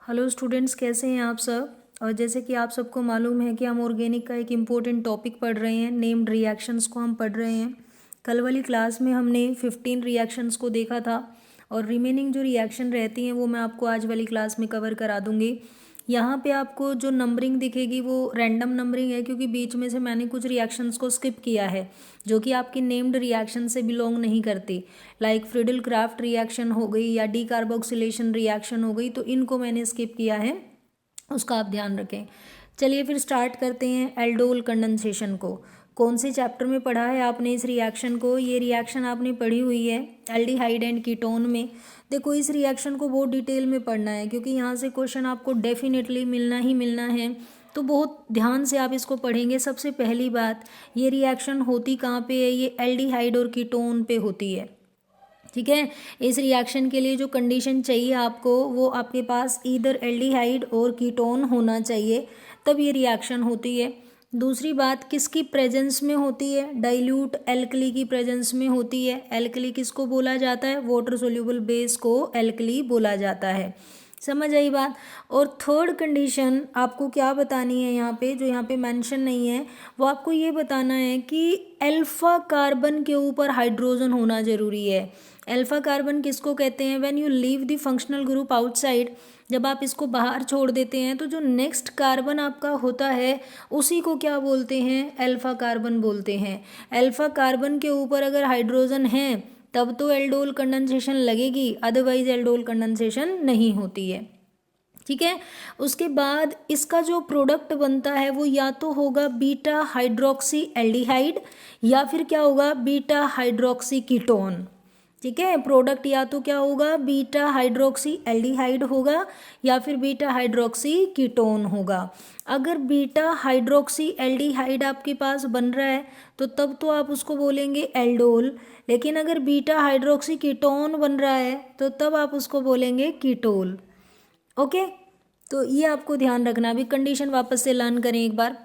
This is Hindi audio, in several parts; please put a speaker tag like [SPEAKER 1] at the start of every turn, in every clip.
[SPEAKER 1] हेलो स्टूडेंट्स, कैसे हैं आप सब। और जैसे कि आप सबको मालूम है कि हम ऑर्गेनिक का एक इम्पोर्टेंट टॉपिक पढ़ रहे हैं, नेम्ड रिएक्शंस को हम पढ़ रहे हैं। कल वाली क्लास में हमने 15 रिएक्शंस को देखा था और रिमेनिंग जो रिएक्शन रहती हैं वो मैं आपको आज वाली क्लास में कवर करा दूंगी। यहाँ पे आपको जो नंबरिंग दिखेगी वो रैंडम नंबरिंग है, क्योंकि बीच में से मैंने कुछ रिएक्शंस को स्किप किया है जो कि आपकी नेम्ड रिएक्शन से बिलोंग नहीं करती। लाइक फ्रीडल क्राफ्ट रिएक्शन हो गई या डी कार्बोक्सिलेशन रिएक्शन हो गई, तो इनको मैंने स्किप किया है, उसका आप ध्यान रखें। चलिए फिर स्टार्ट करते हैं एल्डोल कंडेंसेशन को। कौन से चैप्टर में पढ़ा है आपने इस रिएक्शन को? ये रिएक्शन आपने पढ़ी हुई है एल्डिहाइड एंड कीटोन में। देखो, इस रिएक्शन को बहुत डिटेल में पढ़ना है क्योंकि यहाँ से क्वेश्चन आपको डेफिनेटली मिलना ही मिलना है, तो बहुत ध्यान से आप इसको पढ़ेंगे। सबसे पहली बात, ये रिएक्शन होती कहाँ पे है? ये एल्डिहाइड और कीटोन पे होती है, ठीक है। इस रिएक्शन के लिए जो कंडीशन चाहिए आपको, वो आपके पास ईदर एल्डिहाइड और कीटोन होना चाहिए, तब ये रिएक्शन होती है। दूसरी बात, किसकी प्रेजेंस में होती है? डाइल्यूट एल्कली की प्रेजेंस में होती है। एल्कली किसको बोला जाता है? वाटर सोल्यूबल बेस को एल्कली बोला जाता है। समझ आई बात। और थर्ड कंडीशन आपको क्या बतानी है यहाँ पे, जो यहाँ पे मेंशन नहीं है, वो आपको ये बताना है कि अल्फा कार्बन के ऊपर हाइड्रोजन होना जरूरी है। अल्फा कार्बन किसको कहते हैं? When you leave the functional group outside, जब आप इसको बाहर छोड़ देते हैं तो जो नेक्स्ट कार्बन आपका होता है उसी को क्या बोलते हैं? अल्फा कार्बन बोलते हैं। अल्फा कार्बन के ऊपर अगर हाइड्रोजन है तब तो एल्डोल कंडेंसेशन लगेगी, अदरवाइज एल्डोल कंडेंसेशन नहीं होती है, ठीक है। उसके बाद इसका जो प्रोडक्ट बनता है वो या तो होगा बीटा हाइड्रोक्सी एल्डिहाइड या फिर क्या होगा? बीटा हाइड्रोक्सी कीटोन, ठीक है। प्रोडक्ट या तो क्या होगा? बीटा हाइड्रोक्सी एल्डिहाइड होगा या फिर बीटा हाइड्रोक्सी कीटोन होगा। अगर बीटा हाइड्रोक्सी एल्डिहाइड आपके पास बन रहा है तो तब तो आप उसको बोलेंगे एल्डोल, लेकिन अगर बीटा हाइड्रोक्सी कीटोन बन रहा है तो तब आप उसको बोलेंगे कीटोल। ओके, तो ये आपको ध्यान रखना। अभी कंडीशन वापस से लर्न करें एक बार।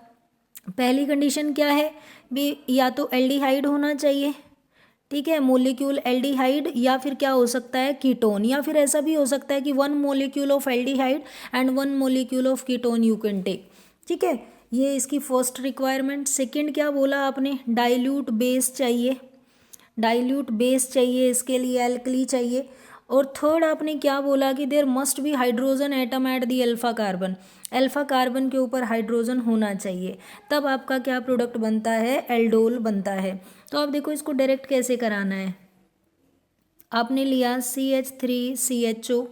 [SPEAKER 1] पहली कंडीशन क्या है? भी या तो एल्डिहाइड होना चाहिए, ठीक है, मोलिक्यूल एल्डिहाइड, या फिर क्या हो सकता है? कीटोन, या फिर ऐसा भी हो सकता है कि 1 molecule of aldehyde and 1 molecule of ketone you can take, ठीक है। ये इसकी फर्स्ट रिक्वायरमेंट। सेकंड क्या बोला आपने? डाइल्यूट बेस चाहिए, डाइल्यूट बेस चाहिए, इसके लिए एल्कली चाहिए। और थर्ड आपने क्या बोला कि there must be hydrogen atom at the alpha carbon, alpha carbon के ऊपर हाइड्रोजन होना चाहिए, तब आपका क्या प्रोडक्ट बनता है? एल्डोल बनता है। तो आप देखो इसको डायरेक्ट कैसे कराना है। आपने लिया CH3CHO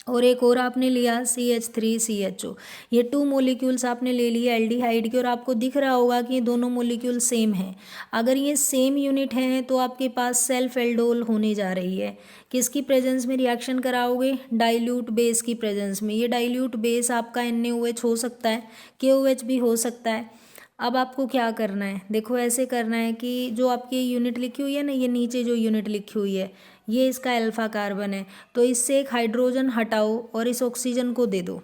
[SPEAKER 1] और एक और आपने लिया CH3CHO, ये 2 मोलिक्यूल्स आपने ले लिए एल्डिहाइड के, और आपको दिख रहा होगा कि ये दोनों मोलिक्यूल सेम हैं। अगर ये सेम यूनिट हैं तो आपके पास सेल्फ एल्डोल होने जा रही है। किसकी प्रेजेंस में रिएक्शन कराओगे? डाइल्यूट बेस की प्रेजेंस में। ये डाइल्यूट बेस आपका NaOH हो सकता है, KOH भी हो सकता है। अब आपको क्या करना है? देखो ऐसे करना है कि जो आपकी यूनिट लिखी हुई है ना, ये नीचे जो यूनिट लिखी हुई है ये इसका अल्फा कार्बन है, तो इससे एक हाइड्रोजन हटाओ और इस ऑक्सीजन को दे दो,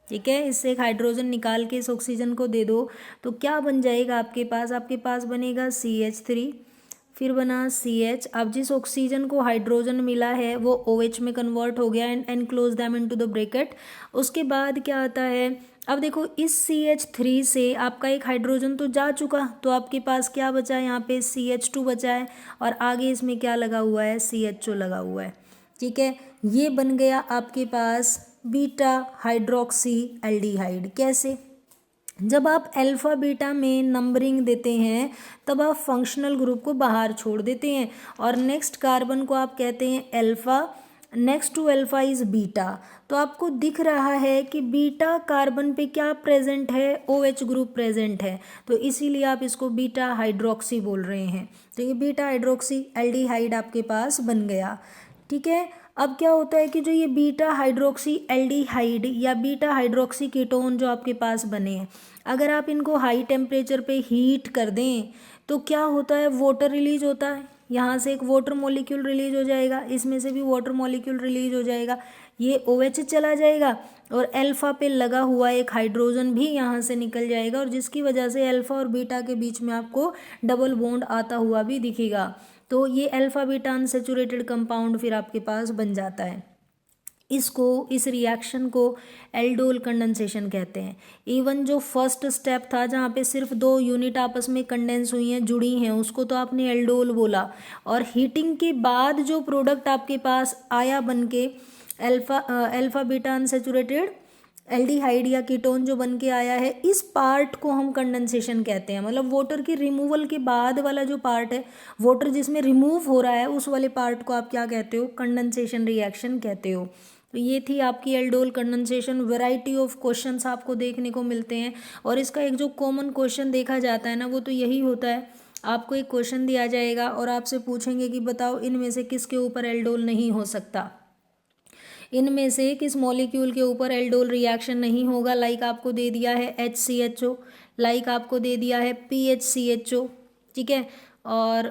[SPEAKER 1] ठीक है। इससे एक हाइड्रोजन निकाल के इस ऑक्सीजन को दे दो, तो क्या बन जाएगा आपके पास? आपके पास बनेगा CH3, फिर बना CH। अब जिस ऑक्सीजन को हाइड्रोजन मिला है वो OH में कन्वर्ट हो गया and enclose them into the bracket. उसके बाद क्या आता है? अब देखो इस CH3 से आपका एक हाइड्रोजन तो जा चुका, तो आपके पास क्या बचा है? यहाँ पे CH2 बचा है, और आगे इसमें क्या लगा हुआ है? CHO लगा हुआ है, ठीक है। ये बन गया आपके पास बीटा हाइड्रोक्सी एल्डिहाइड। कैसे? जब आप अल्फा बीटा में नंबरिंग देते हैं तब आप फंक्शनल ग्रुप को बाहर छोड़ देते हैं और नेक्स्ट कार्बन को आप कहते हैं alpha, next to alpha is beta. तो आपको दिख रहा है कि बीटा कार्बन पे क्या प्रेजेंट है? OH ग्रुप प्रेजेंट है, तो इसीलिए आप इसको बीटा हाइड्रोक्सी बोल रहे हैं। तो ये बीटा हाइड्रोक्सी एल्डिहाइड आपके पास बन गया, ठीक है। अब क्या होता है कि जो ये बीटा हाइड्रोक्सी एल्डिहाइड या बीटा हाइड्रोक्सी कीटोन जो आपके पास बने हैं, अगर आप इनको हाई टेम्परेचर पे हीट कर दें तो क्या होता है? वाटर रिलीज होता है, यहाँ से एक वाटर मॉलिक्यूल रिलीज हो जाएगा, इसमें से भी वाटर मॉलिक्यूल रिलीज हो जाएगा, ये OH चला जाएगा और अल्फा पे लगा हुआ एक हाइड्रोजन भी यहाँ से निकल जाएगा, और जिसकी वजह से अल्फा और बीटा के बीच में आपको डबल बॉन्ड आता हुआ भी दिखेगा। तो ये अल्फा बीटा अनसैचुरेटेड कंपाउंड फिर आपके पास बन जाता है। इस रिएक्शन को एल्डोल कंडेंसेशन कहते हैं। इवन जो फर्स्ट स्टेप था जहाँ पे सिर्फ 2 यूनिट आपस में कंडेंस हुई हैं, जुड़ी हैं, उसको तो आपने एल्डोल बोला। और हीटिंग के बाद जो प्रोडक्ट आपके पास आया बन के अल्फा बीटा अनसैचुरेटेड एल्डिहाइड या कीटोन जो बन के आया है, इस पार्ट को हम कंडेंसेशन कहते हैं। मतलब वाटर के रिमूवल के बाद वाला जो पार्ट है, वाटर जिसमें रिमूव हो रहा है, उस वाले पार्ट को आप क्या कहते हो? कंडेंसेशन रिएक्शन कहते हो। तो ये थी आपकी aldol condensation. Variety of questions आपको देखने को मिलते हैं, और इसका एक जो कॉमन क्वेश्चन देखा जाता है ना, वो तो यही होता है, आपको एक क्वेश्चन दिया जाएगा और आपसे पूछेंगे कि बताओ इनमें से किसके ऊपर एल्डोल नहीं हो सकता, इनमें से किस मॉलिक्यूल के ऊपर एल्डोल रिएक्शन नहीं होगा। लाइक आपको दे दिया है HCHO, लाइक आपको दे दिया है PHCHO, ठीक है, और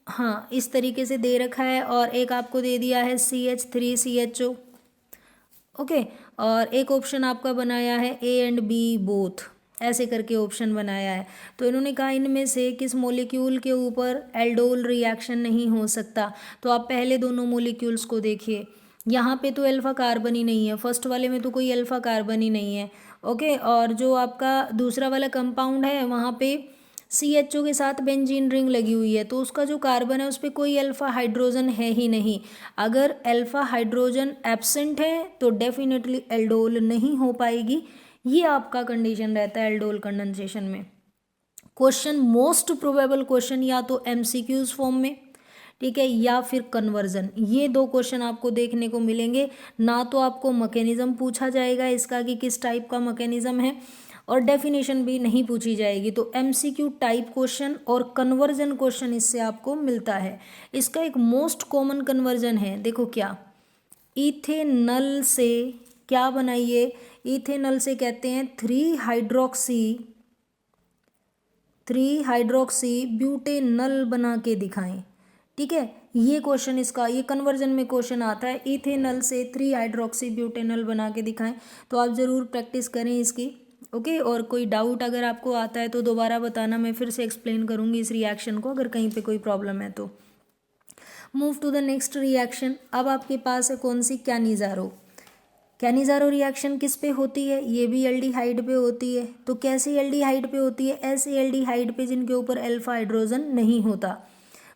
[SPEAKER 1] हाँ इस तरीके से दे रखा है, और एक आपको दे दिया है CH3CHO, ओके, और एक ऑप्शन आपका बनाया है A एंड B बोथ, ऐसे करके ऑप्शन बनाया है। तो इन्होंने कहा इनमें से किस मॉलिक्यूल के ऊपर एल्डोल रिएक्शन नहीं हो सकता। तो आप पहले दोनों मॉलिक्यूल्स को देखिए, यहाँ पे तो अल्फा कार्बन ही नहीं है, फर्स्ट वाले में तो कोई अल्फा कार्बन ही नहीं है, ओके। और जो आपका दूसरा वाला कंपाउंड है वहाँ पे CHO के साथ बेंजीन रिंग लगी हुई है, तो उसका जो कार्बन है उस पर कोई अल्फा हाइड्रोजन है ही नहीं। अगर अल्फा हाइड्रोजन एब्सेंट है तो डेफिनेटली एल्डोल नहीं हो पाएगी। ये आपका कंडीशन रहता है एल्डोल कंडेंसेशन में। क्वेश्चन मोस्ट प्रोबेबल क्वेश्चन या तो MCQs फॉर्म में, ठीक है, या फिर कन्वर्जन, ये 2 क्वेश्चन आपको देखने को मिलेंगे। ना तो आपको मैकेनिज्म पूछा जाएगा इसका कि किस टाइप का मैकेनिज्म है, और डेफिनेशन भी नहीं पूछी जाएगी। तो MCQ टाइप क्वेश्चन और कन्वर्जन क्वेश्चन इससे आपको मिलता है। इसका एक मोस्ट कॉमन कन्वर्जन है, देखो क्या, इथेनल से क्या बनाइए, इथेनल से कहते हैं 3 हाइड्रोक्सी ब्यूटेनल बना के दिखाएं, ठीक है। ये क्वेश्चन इसका, ये कन्वर्जन में क्वेश्चन आता है, इथेनल से 3 हाइड्रोक्सी ब्यूटेनल बना के दिखाएं। तो आप ज़रूर प्रैक्टिस करें इसकी, ओके। और कोई डाउट अगर आपको आता है तो दोबारा बताना, मैं फिर से एक्सप्लेन करूँगी इस रिएक्शन को अगर कहीं पे कोई प्रॉब्लम है तो। Move to the next reaction. अब आपके पास है कौन सी, कैनिज़ारो। कैनिज़ारो रिएक्शन किस पे होती है? ये भी एल्डिहाइड पे होती है। तो कैसी एल्डिहाइड पे होती है? ऐसी एल्डिहाइड पे जिनके ऊपर अल्फा हाइड्रोजन नहीं होता।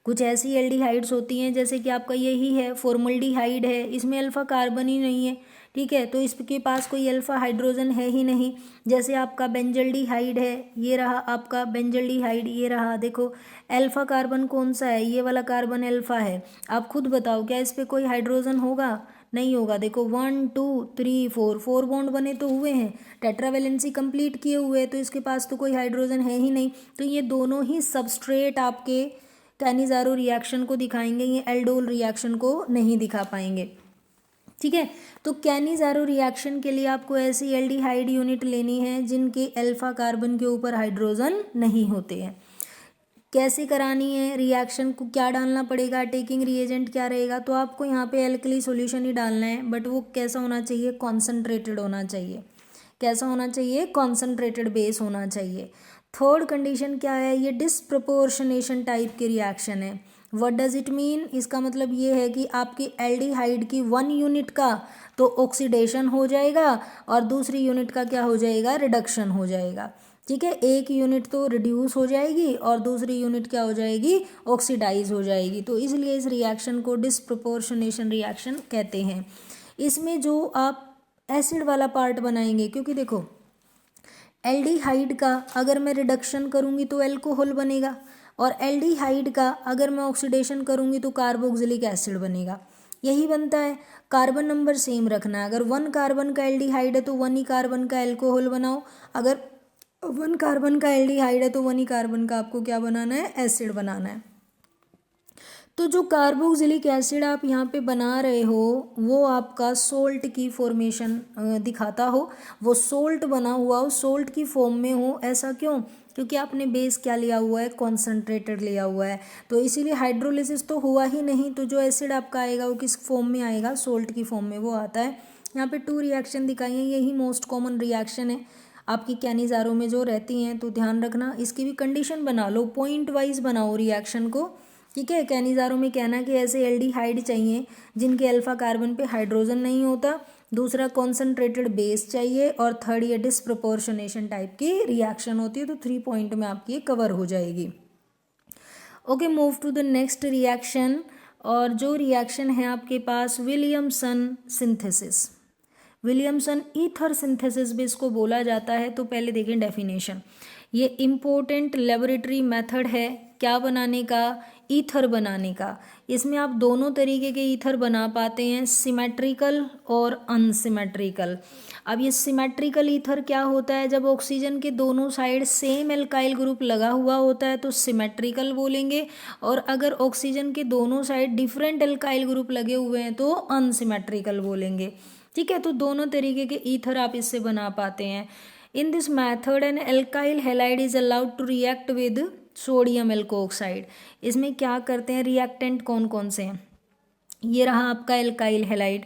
[SPEAKER 1] कुछ ऐसी एल्डिहाइड्स होती हैं जैसे कि आपका यही है, फॉर्मल्डिहाइड है, इसमें अल्फा कार्बन ही नहीं है, ठीक है, तो इसके पास कोई अल्फा हाइड्रोजन है ही नहीं। जैसे आपका बेंजल्डिहाइड है, ये रहा आपका बेंजल्डिहाइड, ये रहा, देखो अल्फा कार्बन कौन सा है, ये वाला कार्बन अल्फा है। आप खुद बताओ क्या इस पे कोई हाइड्रोजन होगा? नहीं होगा। देखो 1 2 3 4 बॉन्ड बने तो हुए हैं, टेट्रावेलेंसी कंप्लीट किए हुए हैं, तो इसके पास तो कोई हाइड्रोजन है ही नहीं। तो ये दोनों ही सबस्ट्रेट आपके कैनिज़ारो रिएक्शन को दिखाएंगे, ये एल्डोल रिएक्शन को नहीं दिखा पाएंगे, ठीक है। तो कैनिज़ारो रिएक्शन के लिए आपको ऐसी एल्डिहाइड यूनिट लेनी है जिनके अल्फा कार्बन के ऊपर हाइड्रोजन नहीं होते हैं। कैसे करानी है रिएक्शन को, क्या डालना पड़ेगा, टेकिंग रिएजेंट क्या रहेगा? तो आपको यहाँ पे एल्कली सॉल्यूशन ही डालना है, बट वो कैसा होना चाहिए? कॉन्सनट्रेटेड होना चाहिए। कैसा होना चाहिए? कॉन्सनट्रेटेड बेस होना चाहिए। थर्ड कंडीशन क्या है? ये डिसप्रपोर्शनेशन टाइप की रिएक्शन है। What does it mean? इसका मतलब ये है कि आपकी एल्डिहाइड की 1 यूनिट का तो ऑक्सीडेशन हो जाएगा और दूसरी यूनिट का क्या हो जाएगा? रिडक्शन हो जाएगा, ठीक है। एक यूनिट तो रिड्यूस हो जाएगी और दूसरी यूनिट क्या हो जाएगी? ऑक्सीडाइज हो जाएगी। तो इसलिए इस रिएक्शन को डिसप्रपोर्शनेशन रिएक्शन कहते हैं। इसमें जो आप एसिड वाला पार्ट बनाएंगे, क्योंकि देखो एल्डिहाइड का अगर मैं रिडक्शन करूँगी तो एल्कोहल बनेगा, और एल्डिहाइड का अगर मैं ऑक्सीडेशन करूँगी तो कार्बोक्सिलिक एसिड बनेगा। यही बनता है। कार्बन नंबर सेम रखना है। अगर 1 कार्बन का एल्डिहाइड है तो 1 ही कार्बन का एल्कोहल बनाओ, अगर 1 कार्बन का एल्डिहाइड है तो 1 ही कार्बन का आपको क्या बनाना है? एसिड बनाना है। तो जो कार्बोक्सिलिक एसिड आप यहाँ पे बना रहे हो वो आपका सोल्ट की फॉर्मेशन दिखाता हो, वो सोल्ट बना हुआ हो, सोल्ट की फॉर्म में हो। ऐसा क्यों? क्योंकि आपने बेस क्या लिया हुआ है? कॉन्सनट्रेटेड लिया हुआ है, तो इसीलिए हाइड्रोलिसिस तो हुआ ही नहीं। तो जो एसिड आपका आएगा वो किस फॉर्म में आएगा? सोल्ट की फॉर्म में वो आता है। यहाँ पे 2 रिएक्शन दिखाई हैं, यही मोस्ट कॉमन रिएक्शन है आपकी कैनिज़ारो में जो रहती हैं, तो ध्यान रखना। इसकी भी कंडीशन बना लो, पॉइंट वाइज बनाओ रिएक्शन को, ठीक है। कैनिजारो में कहना कि ऐसे एल्डिहाइड चाहिए जिनके अल्फा कार्बन पे हाइड्रोजन नहीं होता, दूसरा कॉन्सेंट्रेटेड बेस चाहिए, और थर्ड ये डिस्प्रपोर्शनेशन टाइप की रिएक्शन होती है। तो 3 पॉइंट में आपकी कवर हो जाएगी। Okay, move to the next reaction. और जो रिएक्शन है आपके पास Williamson synthesis. Williamson ether synthesis भी इसको बोला जाता है। तो पहले देखें डेफिनेशन। ये इम्पोर्टेंट लेबोरेटरी मेथड है क्या बनाने का, ईथर बनाने का। इसमें आप दोनों तरीके के ईथर बना पाते हैं, सिमेट्रिकल और अनसिमेट्रिकल। अब ये सिमेट्रिकल ईथर क्या होता है, जब ऑक्सीजन के दोनों साइड सेम एल्काइल ग्रुप लगा हुआ होता है तो सिमेट्रिकल बोलेंगे, और अगर ऑक्सीजन के दोनों साइड डिफरेंट एल्काइल ग्रुप लगे हुए हैं तो अनसिमेट्रिकल बोलेंगे। ठीक है, तो दोनों तरीके के ईथर आप इससे बना पाते हैं। In this method an alkyl halide is allowed to react with sodium alkoxide. इसमें क्या करते हैं, रिएक्टेंट कौन कौन से हैं, ये रहा आपका एल्काइल हैलाइड।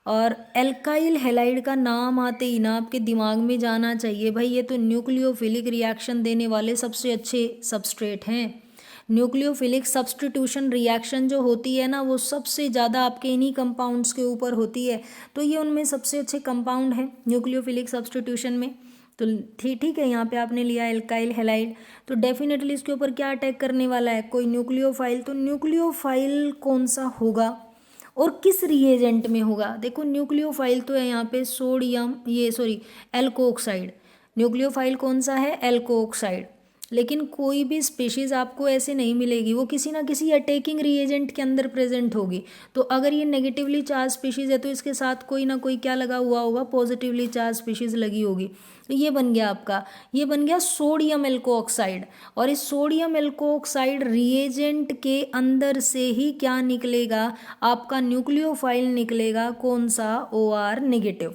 [SPEAKER 1] और एल्काइल हैलाइड का नाम आते ही ना आपके दिमाग में जाना चाहिए भाई ये तो न्यूक्लियोफिलिक रिएक्शन देने वाले सबसे अच्छे सबस्ट्रेट हैं। न्यूक्लियोफिलिक सब्स्टिट्यूशन रिएक्शन जो होती है ना वो सबसे ज़्यादा आपके इन्हीं कंपाउंड्स के ऊपर होती है। तो ये उनमें सबसे अच्छे कंपाउंड है न्यूक्लियोफिलिक सब्स्टिट्यूशन में। तो ठीक है, यहाँ पे आपने लिया एल्काइल हैलाइड, तो डेफिनेटली इसके ऊपर क्या अटैक करने वाला है, कोई न्यूक्लियोफाइल। तो न्यूक्लियोफाइल कौन सा होगा और किस रिएजेंट में होगा, देखो न्यूक्लियोफाइल तो है यहाँ पे सोडियम एल्कोक्साइड। न्यूक्लियोफाइल कौन सा है, एल्कोक्साइड। लेकिन कोई भी स्पीशीज़ आपको ऐसे नहीं मिलेगी, वो किसी ना किसी अटैकिंग रिएजेंट के अंदर प्रेजेंट होगी। तो अगर ये नेगेटिवली चार्ज स्पीशीज़ है तो इसके साथ कोई ना कोई क्या लगा हुआ होगा, पॉजिटिवली चार्ज स्पीशीज़ लगी होगी। तो ये बन गया आपका, ये बन गया सोडियम एल्कोक्साइड। और इस सोडियम एल्कोक्साइड रिएजेंट के अंदर से ही क्या निकलेगा, आपका न्यूक्लियोफाइल निकलेगा, कौन सा, OR नेगेटिव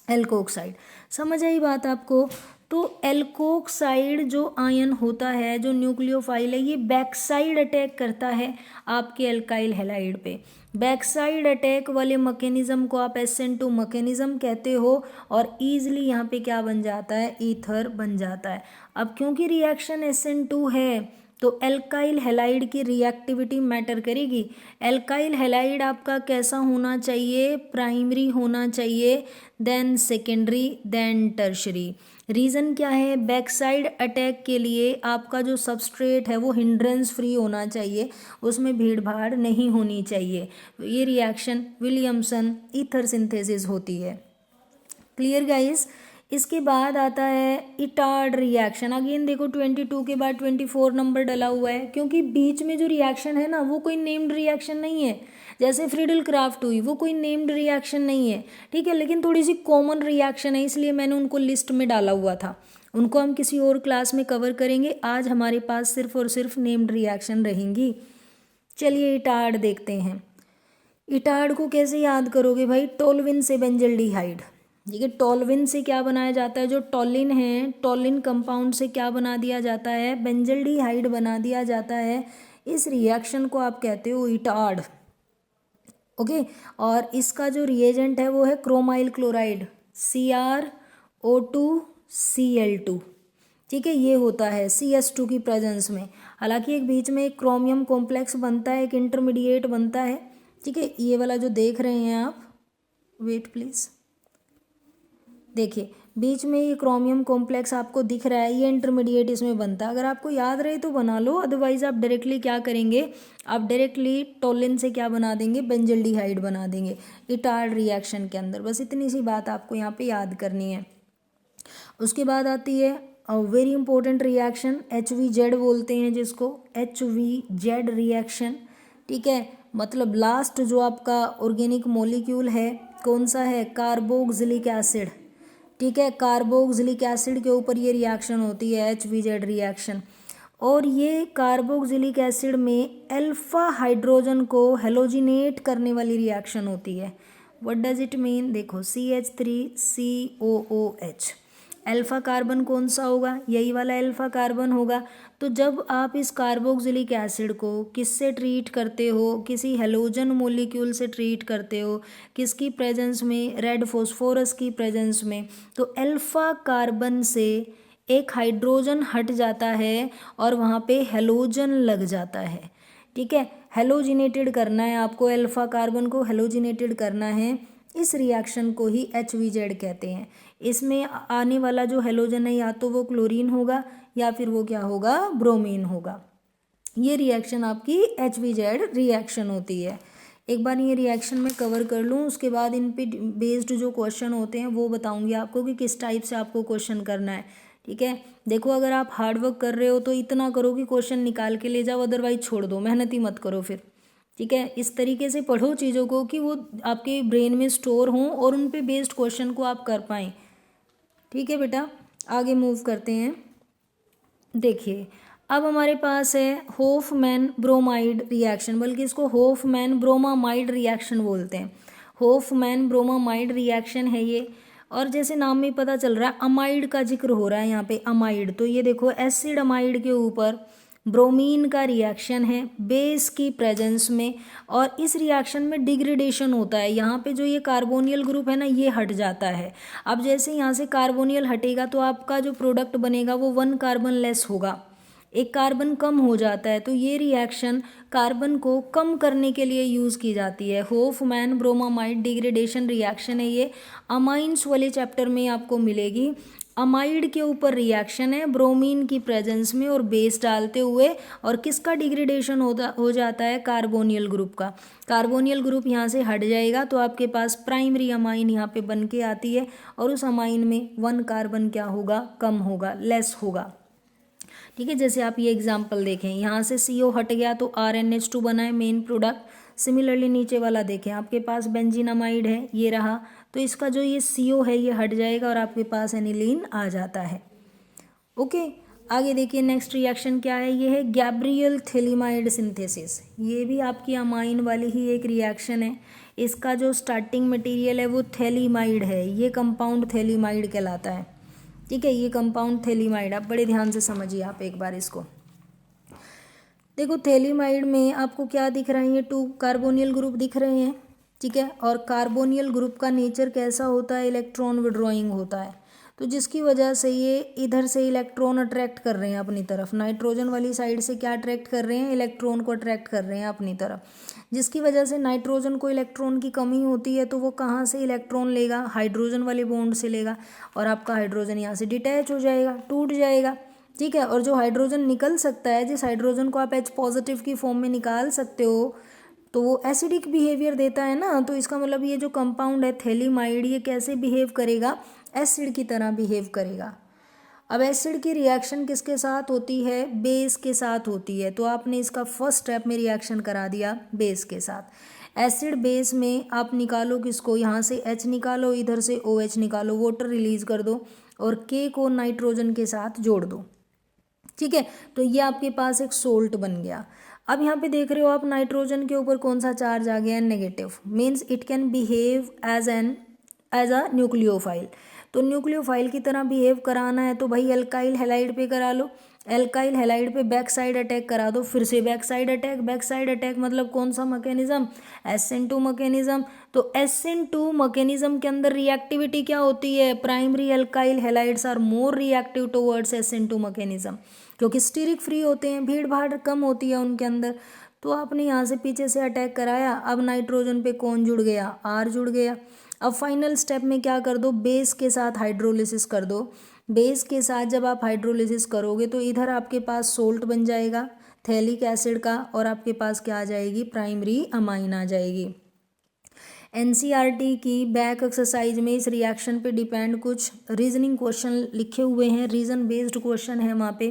[SPEAKER 1] एल्कोक्साइड। समझ आई बात आपको। तो एल्कोक्साइड जो आयन होता है, जो न्यूक्लियोफाइल है, ये बैक साइड अटैक करता है आपके एल्काइल हैलाइड पे। बैक साइड अटैक वाले मैकेनिज्म को आप SN2 मैकेनिज्म कहते हो, और ईजिली यहाँ पे क्या बन जाता है, ईथर बन जाता है। अब क्योंकि रिएक्शन SN2 है तो एल्काइल हैलाइड की रिएक्टिविटी मैटर करेगी। एल्काइल हैलाइड आपका कैसा होना चाहिए, प्राइमरी होना चाहिए, then secondary, then tertiary. Reason क्या है, बैक साइड अटैक के लिए आपका जो सबस्ट्रेट है वो हिंड्रेंस फ्री होना चाहिए, उसमें भीड़ भाड़ नहीं होनी चाहिए। तो ये रिएक्शन विलियमसन ईथर सिंथेसिस होती है। Clear guys. इसके बाद आता है इटार्ड रिएक्शन। अगेन देखो 22 के बाद 24 नंबर डला हुआ है, क्योंकि बीच में जो रिएक्शन है ना वो कोई नेम्ड रिएक्शन नहीं है। जैसे फ्रीडल क्राफ्ट हुई, वो कोई नेम्ड रिएक्शन नहीं है, ठीक है, लेकिन थोड़ी सी कॉमन रिएक्शन है, इसलिए मैंने उनको लिस्ट में डाला हुआ था। उनको हम किसी और क्लास में कवर करेंगे, आज हमारे पास सिर्फ और सिर्फ नेम्ड रिएक्शन रहेंगी। चलिए इटार्ड देखते हैं। इटार्ड को कैसे याद करोगे भाई, टोल्विन से बेंजल्डिहाइड। देखिए टोल्विन से क्या बनाया जाता है, जो टोलिन है, टोलिन कंपाउंड से क्या बना दिया जाता है, बेंजल्डिहाइड बना दिया जाता है। इस रिएक्शन को आप कहते हो इटार्ड। ओके, और इसका जो रिएजेंट है वो है क्रोमाइल क्लोराइड, CrO2Cl2। ठीक है, ये होता है CS2 की प्रेजेंस में। हालांकि एक बीच में एक क्रोमियम कॉम्प्लेक्स बनता है, एक इंटरमीडिएट बनता है। ठीक है, ये वाला जो देख रहे हैं आप, वेट प्लीज, देखिए बीच में ये क्रोमियम कॉम्प्लेक्स आपको दिख रहा है, ये इंटरमीडिएट इसमें बनता है। अगर आपको याद रहे तो बना लो, अदरवाइज आप डायरेक्टली क्या करेंगे, आप डायरेक्टली टोलिन से क्या बना देंगे, बेंजल्डिहाइड बना देंगे इटार्ड रिएक्शन के अंदर। बस इतनी सी बात आपको यहाँ पे याद करनी है। उसके बाद आती है वेरी इंपॉर्टेंट रिएक्शन, HVZ बोलते हैं जिसको, HVZ रिएक्शन। ठीक है, मतलब लास्ट जो आपका ऑर्गेनिक मॉलिक्यूल है कौन सा है, कार्बोक्सिलिक एसिड। ठीक है, कार्बोक्सिलिक एसिड के ऊपर ये रिएक्शन होती है, HVZ रिएक्शन। और ये कार्बोक्सिलिक एसिड में अल्फा हाइड्रोजन को हेलोजिनेट करने वाली रिएक्शन होती है। व्हाट डज इट मीन, देखो CH3COOH, अल्फा कार्बन कौन सा होगा, यही वाला अल्फा कार्बन होगा। तो जब आप इस कार्बोक्सिलिक एसिड को किससे ट्रीट करते हो, किसी हेलोजन मॉलिक्यूल से ट्रीट करते हो, किसकी प्रेजेंस में, रेड फॉस्फोरस की प्रेजेंस में, तो अल्फा कार्बन से एक हाइड्रोजन हट जाता है और वहाँ पे हेलोजन लग जाता है। ठीक है, हेलोजिनेटेड करना है आपको, अल्फा कार्बन को हेलोजिनेटेड करना है। इस रिएक्शन को ही HVZ कहते हैं। इसमें आने वाला जो हेलोजन है या तो वो क्लोरीन होगा या फिर वो क्या होगा, ब्रोमीन होगा। ये रिएक्शन आपकी HVZ रिएक्शन होती है। एक बार ये रिएक्शन मैं कवर कर लूँ, उसके बाद इन पे बेस्ड जो क्वेश्चन होते हैं वो बताऊंगी आपको कि किस टाइप से आपको क्वेश्चन करना है। ठीक है, देखो अगर आप हार्ड वर्क कर रहे हो तो इतना करो कि क्वेश्चन निकाल के ले जाओ, अदरवाइज छोड़ दो, मेहनत ही मत करो फिर। ठीक है, इस तरीके से पढ़ो चीज़ों को कि वो आपके ब्रेन में स्टोर हों और उन पे बेस्ड क्वेश्चन को आप कर पाएँ। ठीक है बेटा, आगे मूव करते हैं। देखिए अब हमारे पास है होफमैन ब्रोमाइड रिएक्शन, बल्कि इसको होफमैन ब्रोमामाइड रिएक्शन बोलते हैं। होफमैन ब्रोमामाइड रिएक्शन है ये, और जैसे नाम में पता चल रहा है अमाइड का जिक्र हो रहा है यहाँ पे, अमाइड। तो ये देखो एसिड अमाइड के ऊपर ब्रोमीन का रिएक्शन है बेस की प्रेजेंस में, और इस रिएक्शन में डिग्रेडेशन होता है। यहाँ पे जो ये कार्बोनियल ग्रुप है ना, ये हट जाता है। अब जैसे यहाँ से कार्बोनियल हटेगा तो आपका जो प्रोडक्ट बनेगा वो 1 कार्बन लेस होगा, एक कार्बन कम हो जाता है। तो ये रिएक्शन कार्बन को कम करने के लिए यूज़ की जाती है। होफमैन ब्रोमामाइड डिग्रेडेशन रिएक्शन है ये, अमाइंस वाले चैप्टर में आपको मिलेगी। अमाइड के ऊपर रिएक्शन है ब्रोमीन की प्रेजेंस में और बेस डालते हुए, और किसका डिग्रेडेशन हो जाता है, कार्बोनियल ग्रुप का। कार्बोनियल ग्रुप यहाँ से हट जाएगा तो आपके पास प्राइमरी अमाइन यहाँ पे बन के आती है, और उस अमाइन में 1 कार्बन क्या होगा, कम होगा, लेस होगा। ठीक है, जैसे आप ये एग्जाम्पल देखें, यहाँ से CO हट गया तो RNH2 बना है मेन प्रोडक्ट। सिमिलरली नीचे वाला देखें, आपके पास बेंजीनामाइड है, ये रहा, तो इसका जो ये CO है ये हट जाएगा और आपके पास एनिलीन आ जाता है। ओके, आगे देखिए नेक्स्ट रिएक्शन क्या है, ये है गैब्रियल थैलीमाइड सिंथेसिस। ये भी आपकी अमाइन वाली ही एक रिएक्शन है। इसका जो स्टार्टिंग मटेरियल है वो थैलीमाइड है, ये कंपाउंड थैलीमाइड कहलाता है। ठीक है, ये कंपाउंड थैलीमाइड, आप बड़े ध्यान से समझिए आप एक बार इसको। देखो थैलीमाइड में आपको क्या दिख रहा है, ये 2 कार्बोनियल ग्रुप दिख रहे हैं। ठीक है, और कार्बोनियल ग्रुप का नेचर कैसा होता है, इलेक्ट्रॉन विड्रॉइंग होता है, तो जिसकी वजह से ये इधर से इलेक्ट्रॉन अट्रैक्ट कर रहे हैं अपनी तरफ। नाइट्रोजन वाली साइड से क्या अट्रैक्ट कर रहे हैं, इलेक्ट्रॉन को अट्रैक्ट कर रहे हैं अपनी तरफ, जिसकी वजह से नाइट्रोजन को इलेक्ट्रॉन की कमी होती है तो वो कहाँ से इलेक्ट्रॉन लेगा, हाइड्रोजन वाले बॉन्ड से लेगा, और आपका हाइड्रोजन यहाँ से डिटैच हो जाएगा, टूट जाएगा। ठीक है, और जो हाइड्रोजन निकल सकता है, जिस हाइड्रोजन को आप H पॉजिटिव की फॉर्म में निकाल सकते हो, तो वो एसिडिक बिहेवियर देता है ना। तो इसका मतलब ये जो कंपाउंड है थैलीमाइड, ये कैसे बिहेव करेगा, एसिड की तरह बिहेव करेगा। अब एसिड की रिएक्शन किसके साथ होती है, बेस के साथ होती है। तो आपने इसका फर्स्ट स्टेप में रिएक्शन करा दिया बेस के साथ। एसिड बेस में आप निकालो किसको, यहाँ से H निकालो, इधर से OH निकालो, वाटर रिलीज कर दो और K को नाइट्रोजन के साथ जोड़ दो। ठीक है, तो ये आपके पास एक सोल्ट बन गया। अब यहाँ पे देख रहे हो आप, नाइट्रोजन के ऊपर कौन सा चार्ज आ गया है, negative, means it can behave as a nucleophile. तो न्यूक्लियोफाइल की तरह बिहेव कराना है तो भाई एल्काइल हैलाइड पे करा लो, एल्काइल हैलाइड पे बैक साइड अटैक करा दो, फिर से back side attack. Back side attack मतलब कौन सा मैकेनिज्म, SN2 मैकेनिज्म। तो SN2 मैकेनिज्म के अंदर रिएक्टिविटी क्या होती है, primary alkyl halides are more reactive towards SN2 mechanism, क्योंकि स्टीरिक फ्री होते हैं, भीड़ भाड़ कम होती है उनके अंदर। तो आपने यहाँ से पीछे से अटैक कराया, अब नाइट्रोजन पे कौन जुड़ गया, R जुड़ गया। अब फाइनल स्टेप में क्या कर दो, बेस के साथ हाइड्रोलिसिस कर दो। बेस के साथ जब आप हाइड्रोलिसिस करोगे तो इधर आपके पास सोल्ट बन जाएगा थैलिक एसिड का, और आपके पास क्या आ जाएगी, प्राइमरी अमाइन आ जाएगी। NCERT की बैक एक्सरसाइज में इस रिएक्शन पे डिपेंड कुछ रीजनिंग क्वेश्चन लिखे हुए हैं, रीजन बेस्ड क्वेश्चन है वहाँ पे,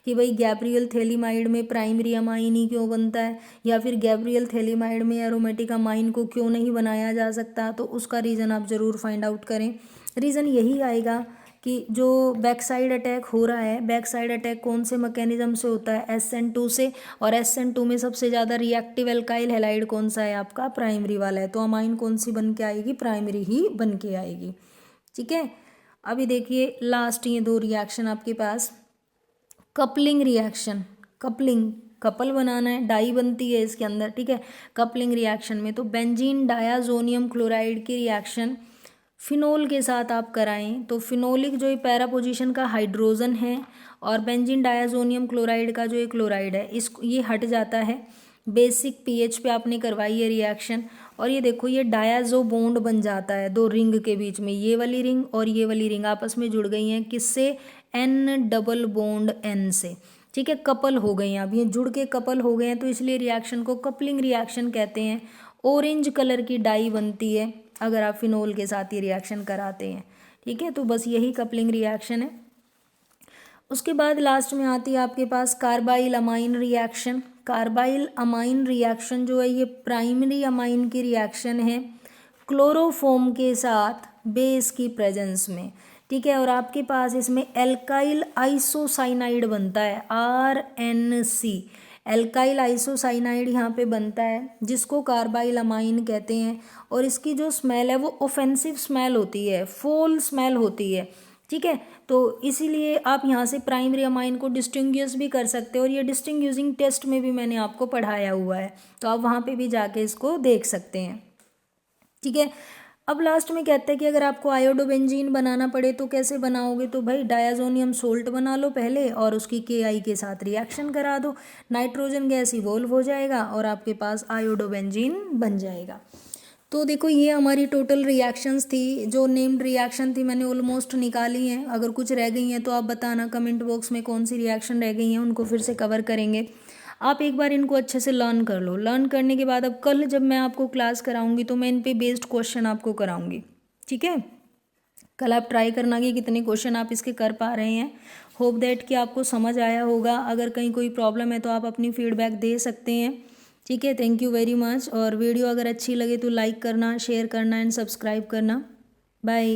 [SPEAKER 1] कि भाई गैब्रियल थैलीमाइड में प्राइमरी अमाइन ही क्यों बनता है, या फिर गैब्रियल थैलीमाइड में एरोमेटिक अमाइन को क्यों नहीं बनाया जा सकता। तो उसका रीज़न आप ज़रूर फाइंड आउट करें। रीज़न यही आएगा कि जो बैक साइड अटैक हो रहा है, बैक साइड अटैक कौन से मैकेनिज्म से होता है, SN2 से, और SN2 में सबसे ज़्यादा रिएक्टिव एल्काइल हैलाइड कौन सा है, आपका प्राइमरी वाला है। तो अमाइन कौन सी बन के आएगी, प्राइमरी ही बन के आएगी। ठीक है, अभी देखिए लास्ट ये 2 रिएक्शन आपके पास। कपलिंग रिएक्शन, कपलिंग, कपल बनाना है, डाई बनती है इसके अंदर। ठीक है, कपलिंग रिएक्शन में तो बेंजीन डायाजोनियम क्लोराइड की रिएक्शन फिनोल के साथ आप कराएं तो फिनोलिक जो पैरा पोजीशन का हाइड्रोजन है और बेंजीन डायाजोनियम क्लोराइड का जो ये क्लोराइड है, इस ये हट जाता है। बेसिक पीएच पे आपने करवाई है रिएक्शन, और ये देखो ये डायाजो बॉन्ड बन जाता है दो रिंग के बीच में, ये वाली रिंग और ये वाली रिंग आपस में जुड़ गई हैं, किससे, एन डबल बॉन्ड एन से, ठीक है, कपल हो गई हैं, अब ये जुड़ के कपल हो गए हैं, तो इसलिए रिएक्शन को कपलिंग रिएक्शन कहते हैं। ऑरेंज कलर की डाई बनती है अगर आप फिनोल के साथ ये रिएक्शन कराते हैं, ठीक है, तो बस यही कपलिंग रिएक्शन है। उसके बाद लास्ट में आती है आपके पास carbyl amine reaction. Carbyl amine reaction जो है ये प्राइमरी अमाइन की रिएक्शन है क्लोरोफॉर्म के साथ बेस की प्रेजेंस में, ठीक है, और आपके पास इसमें एल्काइल आइसोसाइनाइड बनता है, RNC, एल्काइल आइसोसाइनाइड यहाँ पे बनता है जिसको कार्बाइल अमाइन कहते हैं, और इसकी जो स्मेल है वो ऑफेंसिव स्मेल होती है, फोल स्मेल होती है, ठीक है, तो इसीलिए आप यहाँ से प्राइमरी अमाइन को डिस्टिंग्विश भी कर सकते हो, और ये डिस्टिंग्विशिंग टेस्ट में भी मैंने आपको पढ़ाया हुआ है, तो आप वहाँ पे भी जाके इसको देख सकते हैं, ठीक है। अब लास्ट में कहते हैं कि अगर आपको आयोडोबेंजीन बनाना पड़े तो कैसे बनाओगे, तो भाई डायाजोनियम सोल्ट बना लो पहले और उसकी KI के साथ रिएक्शन करा दो, नाइट्रोजन गैस इवोल्व हो जाएगा और आपके पास आयोडोबेंजीन बन जाएगा। तो देखो ये हमारी टोटल रिएक्शंस थी, जो नेम्ड रिएक्शन थी मैंने ऑलमोस्ट निकाली हैं, अगर कुछ रह गई हैं तो आप बताना कमेंट बॉक्स में कौन सी रिएक्शन रह गई हैं, उनको फिर से कवर करेंगे। आप एक बार इनको अच्छे से लर्न कर लो, लर्न करने के बाद अब कल जब मैं आपको क्लास कराऊंगी तो मैं इन पे बेस्ड क्वेश्चन आपको कराऊंगी, ठीक है। कल आप ट्राई करना कि कितने क्वेश्चन आप इसके कर पा रहे हैं। होप दैट कि आपको समझ आया होगा, अगर कहीं कोई प्रॉब्लम है तो आप अपनी फीडबैक दे सकते हैं, ठीक है। थैंक यू वेरी मच, और वीडियो अगर अच्छी लगे तो लाइक करना, शेयर करना एंड सब्सक्राइब करना। बाय।